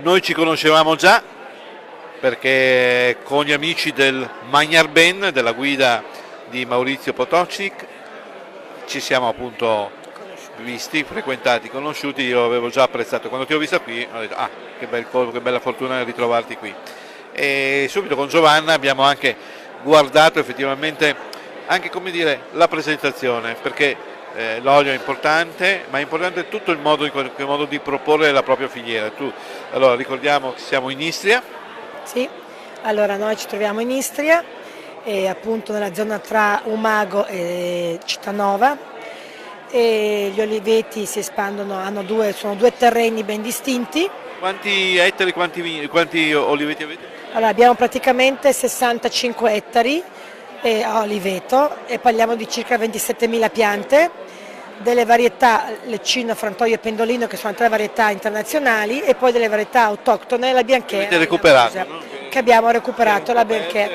Noi ci conoscevamo già perché con gli amici del Magnar Ben, della guida di Maurizio Potocnik, ci siamo appunto visti, frequentati, conosciuti. Io avevo già apprezzato quando ti ho vista qui, ho detto che bel colpo, che bella fortuna ritrovarti qui. E subito con Giovanna abbiamo anche guardato effettivamente anche, come dire, la presentazione, perché l'olio è importante, ma è importante tutto il modo, in qualche modo, di proporre la propria filiera. Allora ricordiamo che siamo in Istria. Sì, allora noi ci troviamo in Istria, appunto nella zona tra Umago e Cittànova, e gli oliveti si espandono, sono due terreni ben distinti. Quanti ettari, quanti oliveti avete? Allora, abbiamo praticamente 65 ettari a oliveto e parliamo di circa 27.000 piante, delle varietà Leccino, Frantoio e Pendolino, che sono tre varietà internazionali, e poi delle varietà autoctone, la Bianchera Avete recuperato, e la Busa, no? che abbiamo recuperato, la Bianchera,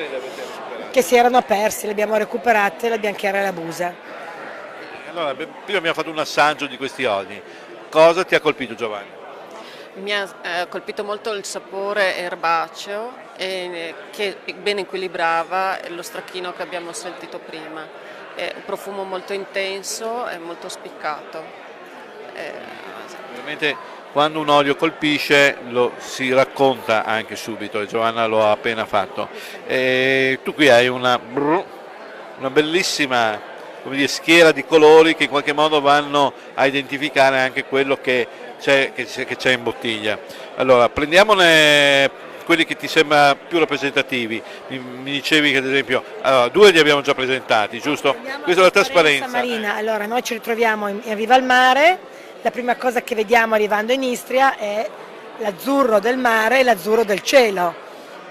che si erano persi, le abbiamo recuperate, la Bianchera e la Busa. Allora, prima abbiamo fatto un assaggio di questi oli. Cosa ti ha colpito, Giovanni? Mi ha colpito molto il sapore erbaceo che ben equilibrava lo stracchino che abbiamo sentito prima. È un profumo molto intenso e molto spiccato. Ovviamente quando un olio colpisce lo si racconta anche subito, e Giovanna lo ha appena fatto. Tu qui hai una bellissima, come dire, schiera di colori che in qualche modo vanno a identificare anche quello che c'è in bottiglia. Allora, prendiamone quelli che ti sembra più rappresentativi. Mi dicevi che ad esempio due li abbiamo già presentati, giusto? Questa è la trasparenza. Marina. Allora, noi ci ritroviamo in riva al mare, la prima cosa che vediamo arrivando in Istria è l'azzurro del mare e l'azzurro del cielo,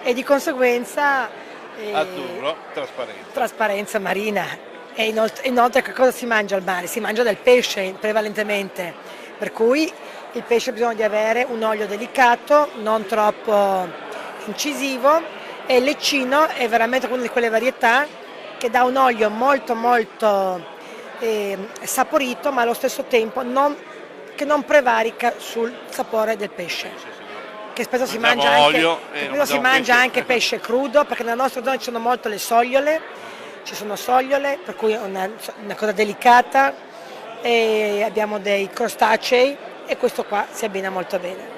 e di conseguenza azzurro, trasparenza marina. E inoltre che cosa si mangia al mare? Si mangia del pesce prevalentemente, per cui il pesce ha bisogno di avere un olio delicato, non troppo incisivo, e il Leccino è veramente una di quelle varietà che dà un olio molto molto saporito, ma allo stesso tempo che non prevarica sul sapore del pesce, che spesso si mangia anche pesce crudo, perché nella nostra zona ci sono molto le sogliole, per cui è una cosa delicata, e abbiamo dei crostacei, e questo qua si abbina molto bene.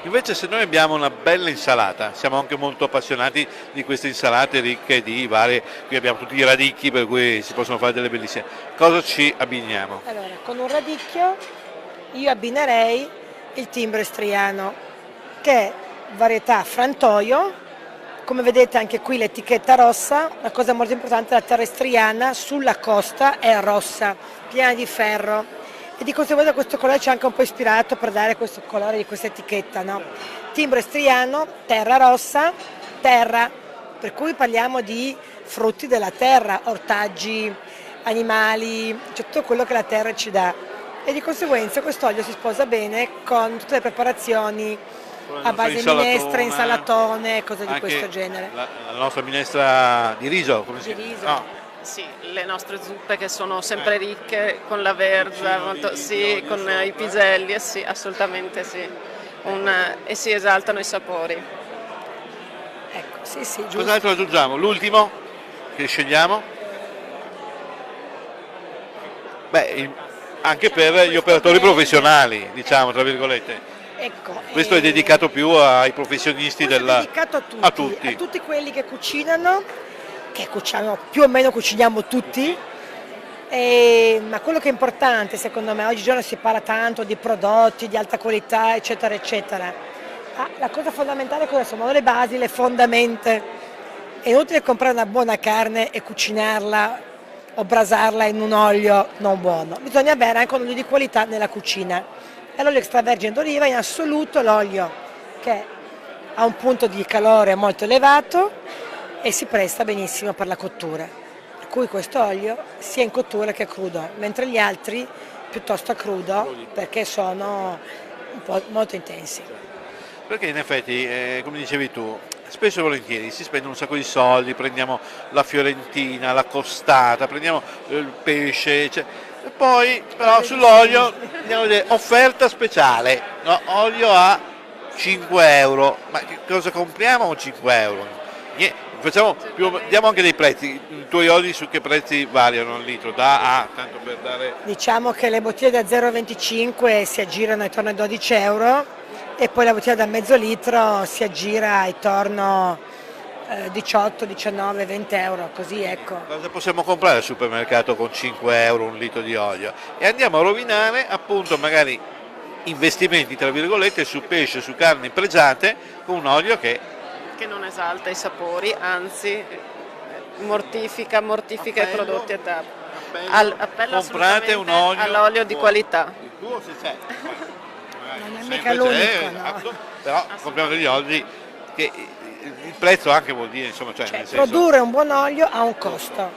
Invece, se noi abbiamo una bella insalata, siamo anche molto appassionati di queste insalate ricche di varie, qui abbiamo tutti i radicchi, per cui si possono fare delle bellissime. Cosa ci abbiniamo? Allora, con un radicchio io abbinerei il timbro istriano, che è varietà Frantoio. Come vedete anche qui l'etichetta rossa. La cosa molto importante: la terra istriana sulla costa è rossa, piena di ferro, e di conseguenza questo colore ci ha anche un po' ispirato per dare questo colore di questa etichetta, no? Timbro istriano, terra rossa, terra, per cui parliamo di frutti della terra, ortaggi, animali, cioè tutto quello che la terra ci dà, e di conseguenza quest'olio si sposa bene con tutte le preparazioni a base di minestre, insalatone, cose di questo genere. La nostra minestra di riso, come si chiama? No. Sì, le nostre zuppe che sono sempre ricche, con la verza, con i piselli, sì, assolutamente sì. E si esaltano i sapori. Ecco, sì, giusto. Cos'altro aggiungiamo? L'ultimo che scegliamo? Anche per gli operatori professionali, diciamo, tra virgolette. Ecco, questo è dedicato più ai professionisti è dedicato a tutti quelli che cucinano, più o meno cuciniamo tutti, ma quello che è importante secondo me, oggigiorno si parla tanto di prodotti di alta qualità, eccetera eccetera. La cosa fondamentale cosa sono? Le basi, le fondamenta. È inutile comprare una buona carne e cucinarla o brasarla in un olio non buono, bisogna avere anche un olio di qualità nella cucina. E l'olio extravergine d'oliva è in assoluto l'olio che ha un punto di calore molto elevato e si presta benissimo per la cottura, per cui questo olio sia in cottura che crudo, mentre gli altri piuttosto a crudo, perché sono un po' molto intensi. Perché in effetti, come dicevi tu, spesso e volentieri si spendono un sacco di soldi, prendiamo la fiorentina, la costata, prendiamo il pesce, e poi però sull'olio andiamo a vedere offerta speciale, no? Olio a 5 euro, ma che cosa compriamo con 5 euro? Diamo anche dei prezzi, i tuoi oli su che prezzi variano al litro, da A, tanto per dare... Diciamo che le bottiglie da 0,25 si aggirano attorno ai 12 euro e poi la bottiglia da mezzo litro si aggira attorno 18, 19, 20 euro, così ecco. Cosa possiamo comprare al supermercato con 5 euro un litro di olio? E andiamo a rovinare appunto magari investimenti tra virgolette su pesce, su carni pregiate con un olio che non esalta i sapori, anzi mortifica i prodotti a tappo. Appello comprate un olio all'olio di qualità. Il tuo se c'è. Non è mica l'unico, no? Però compriamo degli oli che il prezzo anche vuol dire, insomma, cioè, nel senso... Produrre un buon olio ha un costo.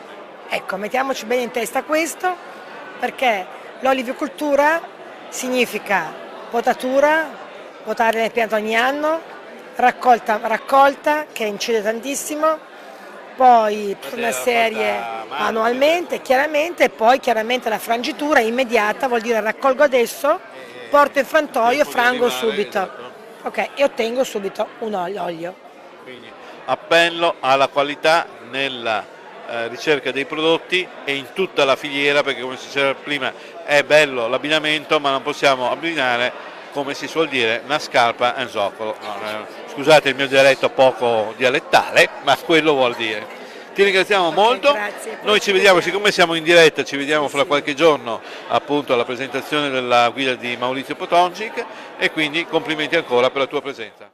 Ecco, mettiamoci bene in testa questo, perché l'olivicoltura significa potatura, potare nel pianto ogni anno, raccolta che incide tantissimo, poi tutta una serie annualmente, chiaramente, e poi chiaramente la frangitura è immediata, vuol dire raccolgo adesso, porto in frantoio, frango subito, esatto. ok, e ottengo subito un olio. Quindi appello alla qualità nella ricerca dei prodotti e in tutta la filiera, perché come si diceva prima è bello l'abbinamento, ma non possiamo abbinare, come si suol dire, una scarpa e un zoccolo. Scusate il mio dialetto poco dialettale, ma quello vuol dire. Ti ringraziamo molto, grazie. Noi ci vediamo, siccome siamo in diretta, ci vediamo fra qualche giorno appunto alla presentazione della guida di Maurizio Potoncic, e quindi complimenti ancora per la tua presenza.